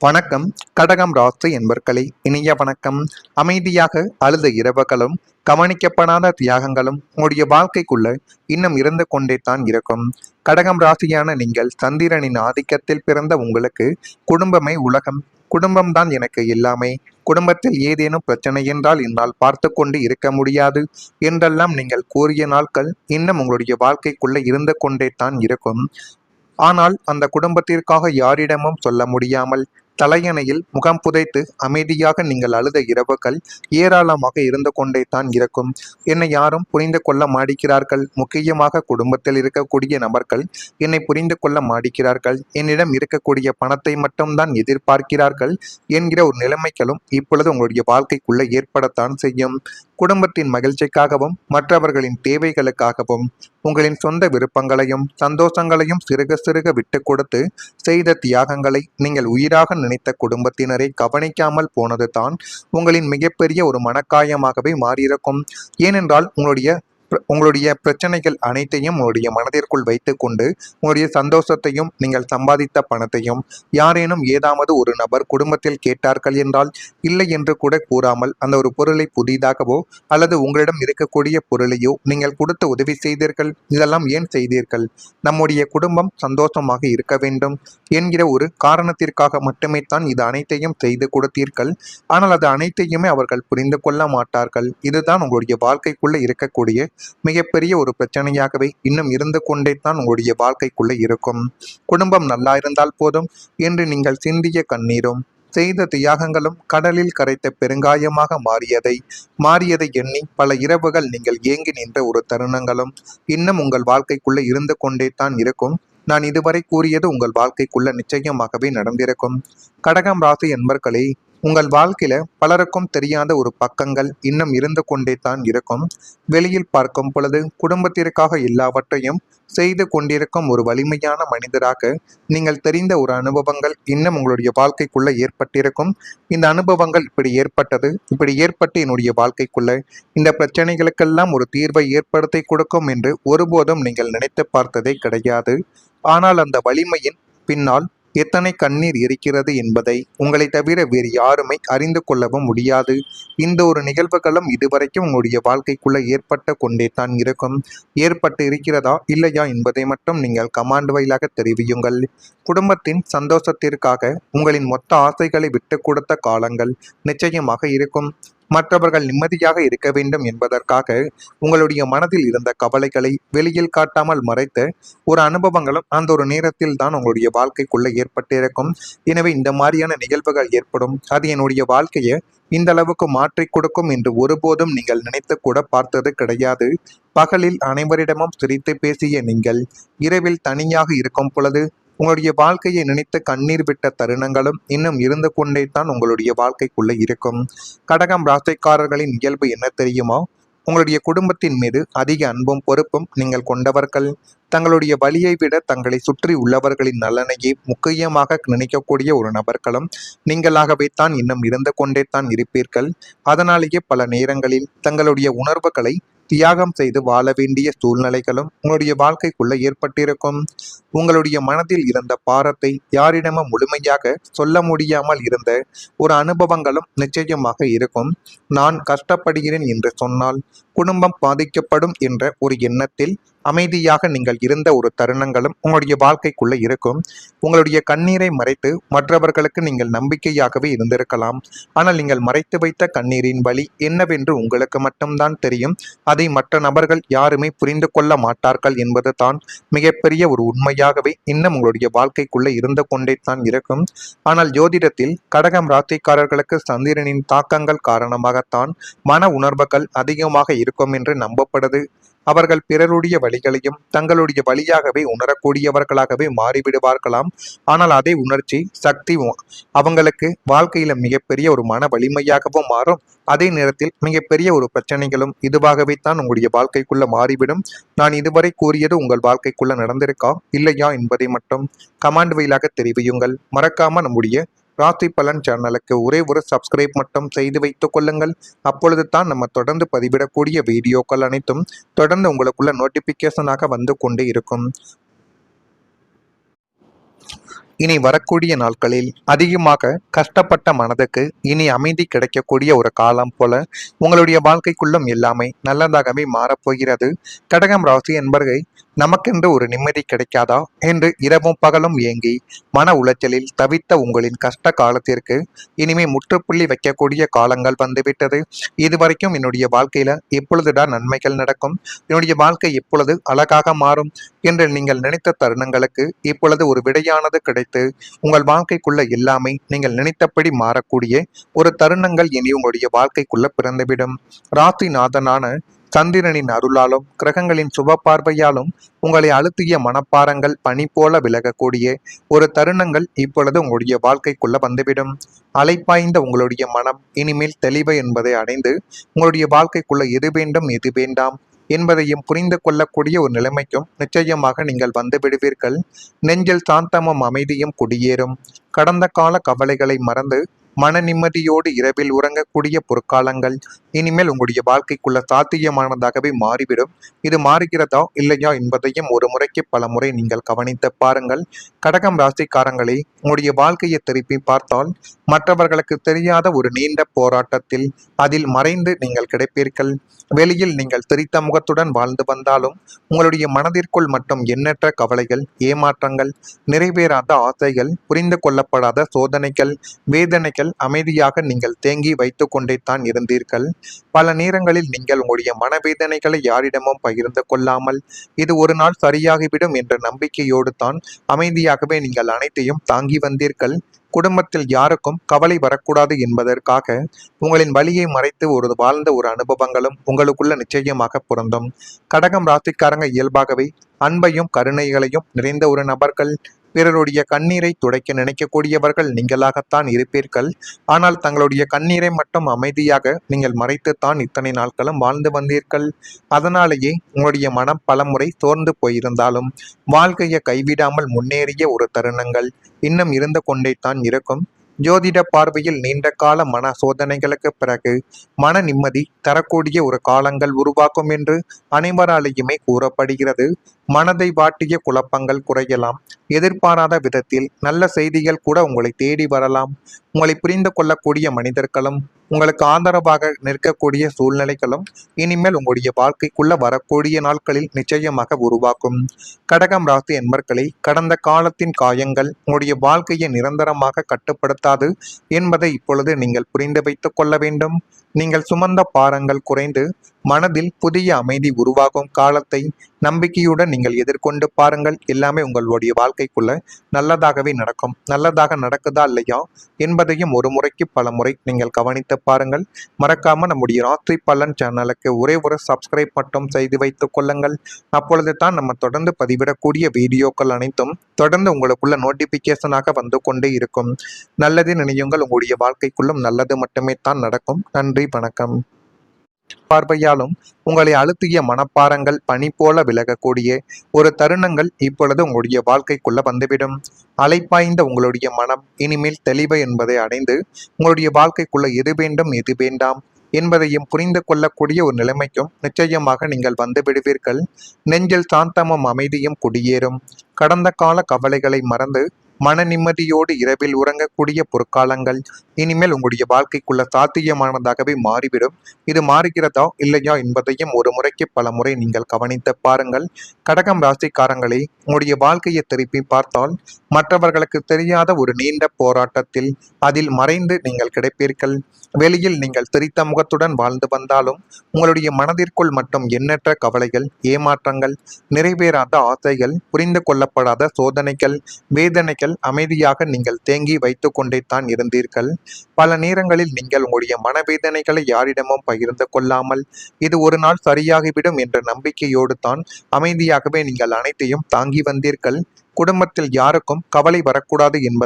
வணக்கம். கடகம் ராசி என்பர்களே, இனிய வணக்கம். அமைதியாக அழுத இரவுகளும் கவனிக்கப்படாத தியாகங்களும் உங்களுடைய வாழ்க்கைக்குள்ள இன்னும் இருந்து கொண்டே தான் இருக்கும். கடகம் ராசியான நீங்கள் சந்திரனின் ஆதிக்கத்தில் பிறந்த உங்களுக்கு குடும்பமே உலகம், குடும்பம்தான் எனக்கு எல்லாமே, குடும்பத்தில் ஏதேனும் பிரச்சனை என்றால் என்னால் பார்த்து கொண்டு இருக்க முடியாது என்றெல்லாம் நீங்கள் கூறிய நாட்கள் இன்னும் உங்களுடைய வாழ்க்கைக்குள்ள இருந்து கொண்டே தான் இருக்கும். ஆனால் அந்த குடும்பத்திற்காக யாரிடமும் சொல்ல முடியாமல் தலையணையில் முகம் புதைத்து அமைதியாக நீங்கள் அழுத இரவுகள் ஏராளமாக இருந்து கொண்டே தான் இருக்கும். என்னை யாரும் புரிந்து கொள்ள மாட்டேங்கிறார்கள், முக்கியமாக குடும்பத்தில் இருக்கக்கூடிய நபர்கள் என்னை புரிந்து கொள்ள மாட்டேங்கிறார்கள், என்னிடம் இருக்கக்கூடிய பணத்தை மட்டும்தான் எதிர்பார்க்கிறார்கள் என்கிற ஒரு நிலைமைகளும் இப்பொழுது உங்களுடைய வாழ்க்கைக்குள்ள ஏற்படத்தான் செய்யும். குடும்பத்தின் மகிழ்ச்சிக்காகவும் மற்றவர்களின் தேவைகளுக்காகவும் உங்களின் சொந்த விருப்பங்களையும் சந்தோஷங்களையும் சிறுக சிறுக விட்டு கொடுத்து செய்த தியாகங்களை நீங்கள் உயிராக நினைத்த குடும்பத்தினரை கவனிக்காமல் போனது தான் உங்களின் மிகப்பெரிய ஒரு மனக்காயமாகவே மாறியிருக்கும். ஏனென்றால் உங்களுடைய பிரச்சனைகள் அனைத்தையும் உங்களுடைய மனதிற்குள் வைத்துக்கொண்டு உங்களுடைய சந்தோஷத்தையும் நீங்கள் சம்பாதித்த பணத்தையும் யாரேனும் ஏதாவது ஒரு நபர் குடும்பத்தில் கேட்டார்கள் என்றால் இல்லை என்று கூட கூறாமல் அந்த ஒரு பொருளை புதிதாகவோ அல்லது உங்களிடம் இருக்கக்கூடிய பொருளையோ நீங்கள் கொடுத்து உதவி செய்தீர்கள். இதெல்லாம் ஏன் செய்தீர்கள்? நம்முடைய குடும்பம் சந்தோஷமாக இருக்க வேண்டும் என்கிற ஒரு காரணத்திற்காக மட்டுமே தான் இது அனைத்தையும் செய்து கொடுத்தீர்கள். ஆனால் அது அனைத்தையுமே அவர்கள் புரிந்து கொள்ள மாட்டார்கள். இதுதான் உங்களுடைய வாழ்க்கைக்குள்ள இருக்கக்கூடிய மிகப்பெரிய ஒரு பிரச்சனையாகவே இன்னும் இருந்து கொண்டே தான் உங்களுடைய வாழ்க்கைக்குள்ள இருக்கும். குடும்பம் நல்லா இருந்தால் போதும் என்று நீங்கள் சிந்திய கண்ணீரும் செய்த தியாகங்களும் கடலில் கரைத்த பெருங்காயமாக மாறியதை எண்ணி பல இரவுகள் நீங்கள் ஏங்கி நின்ற ஒரு தருணங்களும் இன்னும் உங்கள் வாழ்க்கைக்குள்ள இருந்து கொண்டே தான் இருக்கும். நான் இதுவரை கூறியது உங்கள் வாழ்க்கைக்குள்ள நிச்சயமாகவே நடந்திருக்கும். கடகம் ராசி என்பர்களே, உங்கள் வாழ்க்கையில பலருக்கும் தெரியாத ஒரு பக்கங்கள் இன்னும் இருந்து கொண்டே தான் இருக்கும். வெளியில் பார்க்கும் பொழுது குடும்பத்திற்காக எல்லாவற்றையும் செய்து கொண்டிருக்கும் ஒரு வலிமையான மனிதராக நீங்கள் தெரிந்த ஒரு அனுபவங்கள் இன்னும் உங்களுடைய வாழ்க்கைக்குள்ள ஏற்பட்டிருக்கும். இந்த அனுபவங்கள் இப்படி ஏற்பட்டு என்னுடைய வாழ்க்கைக்குள்ள இந்த பிரச்சனைகளுக்கெல்லாம் ஒரு தீர்வை ஏற்படுத்தி கொடுக்கும் என்று ஒருபோதும் நீங்கள் நினைத்து பார்த்ததே கிடையாது. ஆனால் அந்த வலிமையின் பின்னால் எத்தனை கண்ணீர் இருக்கிறது என்பதை உங்களை தவிர வேறு யாருமே அறிந்து கொள்ளவும் முடியாது. இந்த ஒரு நிகழ்வுகளும் இதுவரைக்கும் உங்களுடைய வாழ்க்கைக்குள்ள ஏற்பட்டு கொண்டே தான் இருக்கும். ஏற்பட்டு இருக்கிறதா இல்லையா என்பதை மட்டும் நீங்கள் கமாண்ட் வாயிலாக தெரிவியுங்கள். குடும்பத்தின் சந்தோஷத்திற்காக உங்களின் மொத்த ஆசைகளை விட்டு கொடுத்த காலங்கள் நிச்சயமாக இருக்கும். மற்றவர்கள் நிம்மதியாக இருக்க வேண்டும் என்பதற்காக உங்களுடைய மனதில் இருந்த கவலைகளை வெளியில் காட்டாமல் மறைத்த ஒரு அனுபவங்களும் அந்த ஒரு நேரத்தில் தான் உங்களுடைய வாழ்க்கைக்குள்ள ஏற்பட்டிருக்கும். எனவே இந்த மாதிரியான நிகழ்வுகள் ஏற்படும், அது என்னுடைய வாழ்க்கையை இந்த அளவுக்கு மாற்றி கொடுக்கும் என்று ஒருபோதும் நீங்கள் நினைத்து கூட பார்த்தது கிடையாது. பகலில் அனைவரிடமும் சிரித்து பேசிய நீங்கள் இரவில் தனியாக இருக்கும் பொழுது உங்களுடைய வாழ்க்கையை நினைத்து கண்ணீர் விட்ட தருணங்களும் இன்னும் இருந்து கொண்டே தான் உங்களுடைய வாழ்க்கைக்குள்ள இருக்கும். கடகம் ராசிக்காரர்களின் இயல்பு என்ன தெரியுமா? உங்களுடைய குடும்பத்தின் மீது அதிக அன்பும் பொறுப்பும் நீங்கள் கொண்டவர்கள். தங்களுடைய வலியை விட தங்களை சுற்றி உள்ளவர்களின் நலனையே முக்கியமாக நினைக்கக்கூடிய ஒரு நபர்களும் நீங்களாகவே தான் இன்னும் இருந்து கொண்டே தான் இருப்பீர்கள். அதனாலேயே பல நேரங்களில் தங்களுடைய உணர்வுகளை தியாகம் செய்து வாழ வேண்டிய சூழ்நிலைகளும் உங்களுடைய வாழ்க்கைக்குள்ள ஏற்பட்டிருக்கும். உங்களுடைய மனதில் இருந்த பாரத்தை யாரிடமும் முழுமையாக சொல்ல முடியாமல் இருந்த ஒரு அனுபவங்களும் நிச்சயமாக இருக்கும். நான் கஷ்டப்படுகிறேன் என்று சொன்னால் குடும்பம் பாதிக்கப்படும் என்ற ஒரு எண்ணத்தில் அமைதியாக நீங்கள் இருந்த ஒரு தருணங்களும் உங்களுடைய வாழ்க்கைக்குள்ள இருக்கும். உங்களுடைய கண்ணீரை மறைத்து மற்றவர்களுக்கு நீங்கள் நம்பிக்கையாகவே இருந்திருக்கலாம். ஆனால் நீங்கள் மறைத்து வைத்த கண்ணீரின் வலி என்னவென்று உங்களுக்கு மட்டும்தான் தெரியும். அதை மற்ற நபர்கள் யாருமே புரிந்து கொள்ள மாட்டார்கள் என்பது தான் மிகப்பெரிய ஒரு உண்மையாகவே இன்னும் உங்களுடைய வாழ்க்கைக்குள்ள இருந்து கொண்டே தான் இருக்கும். ஆனால் ஜோதிடத்தில் கடகம் ராசிக்காரர்களுக்கு சந்திரனின் தாக்கங்கள் காரணமாகத்தான் மன உணர்வுகள் அதிகமாக இருக்கும் என்று நம்பப்படுது. அவர்கள் பிறருடைய வழிகளையும் தங்களுடைய வழியாகவே உணரக்கூடியவர்களாகவே மாறிவிடுவார்களாம். ஆனால் அதே உணர்ச்சி சக்தி அவங்களுக்கு வாழ்க்கையில மிகப்பெரிய ஒரு மன வலிமையாகவும் மாறும். அதே நேரத்தில் மிகப்பெரிய ஒரு பிரச்சனைகளும் இதுவாகவே தான் உங்களுடைய வாழ்க்கைக்குள்ள மாறிவிடும். நான் இதுவரை கூறியது உங்கள் வாழ்க்கைக்குள்ள நடந்திருக்கா இல்லையா என்பதை மட்டும் கமாண்ட் வாயிலாக தெரிவியுங்கள். மறக்காம நம்முடைய ராசி பலன் சேனலுக்கு ஒரே ஒரு சப்ஸ்கிரைப் மட்டும் செய்து வைத்துக் கொள்ளுங்கள். அப்பொழுது தான் நம்ம தொடர்ந்து பதிவிடக்கூடிய வீடியோக்கள் அனைத்தும் தொடர்ந்து உங்களுக்குள்ள நோட்டிபிகேஷனாக வந்து கொண்டே இருக்கும். இனி வரக்கூடிய நாட்களில் அதிகமாக கஷ்டப்பட்ட மனதுக்கு இனி அமைதி கிடைக்கக்கூடிய ஒரு காலம் போல உங்களுடைய வாழ்க்கைக்குள்ளும் எல்லாமே நல்லதாகவே மாறப்போகிறது. கடகம் ராசி என்பவர்கள் நமக்கென்று ஒரு நிம்மதி கிடைக்காதா என்று இரவும் பகலும் ஏங்கி மன உளைச்சலில் தவித்த உங்களின் கஷ்ட காலத்திற்கு இனிமே முற்றுப்புள்ளி வைக்கக்கூடிய காலங்கள் வந்துவிட்டது. இதுவரைக்கும் என்னுடைய வாழ்க்கையில எப்பொழுதுதான் நன்மைகள் நடக்கும், என்னுடைய வாழ்க்கை எப்பொழுது அழகாக மாறும் என்று நீங்கள் நினைத்த தருணங்களுக்கு இப்பொழுது ஒரு விடையானது கிடைத்து உங்கள் வாழ்க்கைக்குள்ள எல்லாமே நீங்கள் நினைத்தபடி மாறக்கூடிய ஒரு தருணங்கள் இனி உங்களுடைய வாழ்க்கைக்குள்ள பிறந்துவிடும். ராசிநாதனான சந்திரனின் அருளாலும் கிரகங்களின் சுப பார்வையாலும் உங்களை அழுத்திய மனப்பாரங்கள் பனி போல விலகக்கூடிய ஒரு தருணங்கள் இப்பொழுது உங்களுடைய வாழ்க்கைக்குள்ள வந்துவிடும். அலைப்பாய்ந்த உங்களுடைய மனம் இனிமேல் தெளிவு என்பதை அடைந்து உங்களுடைய வாழ்க்கைக்குள்ள எது வேண்டும் எது வேண்டாம் என்பதையும் புரிந்து கொள்ளக்கூடிய ஒரு நிலைமைக்கும் நிச்சயமாக நீங்கள் வந்து விடுவீர்கள். நெஞ்சில் சாந்தமும் அமைதியும் குடியேறும். கடந்த கால கவலைகளை மறந்து மன நிம்மதியோடு இரவில் உறங்கக்கூடிய பொற்காலங்கள் இனிமேல் உங்களுடைய வாழ்க்கைக்குள்ள சாத்தியமானதாகவே மாறிவிடும். இது மாறுகிறதா இல்லையா என்பதையும் ஒரு முறைக்கு பல முறை நீங்கள் கவனித்து பாருங்கள். கடகம் ராசிக்காரங்களே, உங்களுடைய வாழ்க்கையை திருப்பி பார்த்தால் மற்றவர்களுக்கு தெரியாத ஒரு நீண்ட போராட்டத்தில் அதில் மறைந்து நீங்கள் கிடைப்பீர்கள். வெளியில் நீங்கள் சிரித்த முகத்துடன் வாழ்ந்து வந்தாலும் உங்களுடைய மனதிற்குள் மட்டும் எண்ணற்ற கவலைகள், ஏமாற்றங்கள், நிறைவேறாத ஆசைகள், புரிந்து கொள்ளப்படாத சோதனைகள், வேதனைகள் அமைதியாக நீங்கள் தேங்கி வைத்து கொண்டே தான் இருந்தீர்கள். பல நேரங்களில் நீங்கள் உங்களுடைய மனவேதனைகளை யாரிடமும் பகிர்ந்து கொள்ளாமல் இது ஒரு நாள் சரியாகிவிடும் என்ற நம்பிக்கையோடு தான் அமைதியாகவே நீங்கள் அனைத்தையும் தாங்கி வந்தீர்கள். குடும்பத்தில் யாருக்கும் கவலை வரக்கூடாது என்பதற்காக உங்களின் வலியை மறைத்து வாழ்ந்த ஒரு அனுபவங்களும் உங்களுக்குள்ள நிச்சயமாக பொருந்தும். கடகம் ராசிக்காரங்க இயல்பாகவே அன்பையும் கருணைகளையும் நிறைந்த ஒரு நபர்கள். பிறருடைய கண்ணீரை துடைக்க நினைக்கக்கூடியவர்கள் நீங்களாகத்தான் இருப்பீர்கள். ஆனால் தங்களுடைய கண்ணீரை மட்டும் அமைதியாக நீங்கள் மறைத்துத்தான் இத்தனை நாட்களும் வாழ்ந்து வந்தீர்கள். அதனாலேயே உங்களுடைய மனம் பலமுறை சோர்ந்து போயிருந்தாலும் வாழ்க்கையை கைவிடாமல் முன்னேறிய ஒரு தருணங்கள் இன்னும் இருந்து கொண்டே தான் இருக்கும். ஜோதிட பார்வையில் நீண்ட கால மன சோதனைகளுக்கு பிறகு மன நிம்மதி தரக்கூடிய ஒரு காலங்கள் உருவாக்கும் என்று அனைவராலேயுமே கூறப்படுகிறது. மனதை வாட்டிய குழப்பங்கள் குறையலாம். எதிர்பாராத விதத்தில் நல்ல செய்திகள் கூட உங்களை தேடி வரலாம். உங்களை புரிந்து கொள்ளக்கூடிய மனிதர்களும் உங்களுக்கு ஆதரவாக நிற்கக்கூடிய சூழ்நிலைகளும் இனிமேல் உங்களுடைய வாழ்க்கைக்குள்ள வரக்கூடிய நாட்களில் நிச்சயமாக உருவாக்கும். கடகம் ராசி என்பர்களை கடந்த காலத்தின் காயங்கள் உங்களுடைய வாழ்க்கையை நிரந்தரமாக கட்டுப்படுத்தாது என்பதை இப்பொழுது நீங்கள் புரிந்து வைத்துக் கொள்ள வேண்டும். நீங்கள் சுமந்த பாரங்கள் குறைந்து மனதில் புதிய அமைதி உருவாகும் காலத்தை நம்பிக்கையுடன் நீங்கள் எதிர்கொண்டு பாருங்கள். எல்லாமே உங்களுடைய வாழ்க்கைக்குள்ள நல்லதாகவே நடக்கும். நல்லதாக நடக்குதா இல்லையா என்பதையும் ஒரு முறைக்கு பல முறை நீங்கள் கவனித்து பாருங்கள். மறக்காம நம்முடைய ராசி பலன் சேனலுக்கு ஒரே ஒரு சப்ஸ்கிரைப் மட்டும் செய்து வைத்துக் கொள்ளுங்கள். அப்பொழுது தான் நம்ம தொடர்ந்து பதிவிடக்கூடிய வீடியோக்கள் அனைத்தும் தொடர்ந்து உங்களுக்குள்ள நோட்டிபிகேஷனாக வந்து கொண்டே இருக்கும். நல்லது நினையுங்கள், உங்களுடைய வாழ்க்கைக்குள்ளும் நல்லது மட்டுமே தான் நடக்கும். நன்றி, வணக்கம். பார்வையாலும் உங்களை அழுத்திய மனப்பாரங்கள் பனி போல விலகக்கூடிய ஒரு தருணங்கள் இப்பொழுது உங்களுடைய வாழ்க்கைக்குள்ள வந்துவிடும். அலைப்பாய்ந்த உங்களுடைய மனம் இனிமேல் தெளிவு என்பதை அடைந்து உங்களுடைய வாழ்க்கைக்குள்ள எது வேண்டும் எது வேண்டாம் என்பதையும் புரிந்து கொள்ளக்கூடிய ஒரு நிலைமைக்கும் நிச்சயமாக நீங்கள் வந்து விடுவீர்கள். நெஞ்சில் சாந்தமும் அமைதியும் குடியேறும். கடந்த கால கவலைகளை மறந்து மன நிம்மதியோடு இரவில் உறங்கக்கூடிய பொற்காலங்கள் இனிமேல் உங்களுடைய வாழ்க்கைக்குள்ள சாத்தியமானதாகவே மாறிவிடும். இது மாறுகிறதா இல்லையா என்பதையும் ஒரு முறைக்கு பல முறை நீங்கள் கவனித்து பாருங்கள். கடகம் ராசிக்காரங்களே, உங்களுடைய வாழ்க்கையை திருப்பி பார்த்தால் மற்றவர்களுக்கு தெரியாத ஒரு நீண்ட போராட்டத்தில் அதில் மறைந்து நீங்கள் கிடைப்பீர்கள். வெளியில் நீங்கள் சிரித்த முகத்துடன் வாழ்ந்து வந்தாலும் உங்களுடைய மனதிற்குள் மட்டும் எண்ணற்ற கவலைகள், ஏமாற்றங்கள், நிறைவேறாத ஆசைகள், புரிந்து கொள்ளப்படாத சோதனைகள், வேதனைகள் அமைதியாக நீங்கள் தேங்கி வைத்து கொண்டே தான் இருந்தீர்கள். பல நேரங்களில் நீங்கள் உங்களுடைய மனவேதனைகளை யாரிடமும் பகிர்ந்து கொள்ளாமல் இது ஒரு நாள் சரியாகிவிடும் என்ற நம்பிக்கையோடு தான் அமைதியாகவே நீங்கள் அனைத்தையும் தாங்கி வந்தீர்கள். குடும்பத்தில் யாருக்கும் கவலை வரக்கூடாது என்பது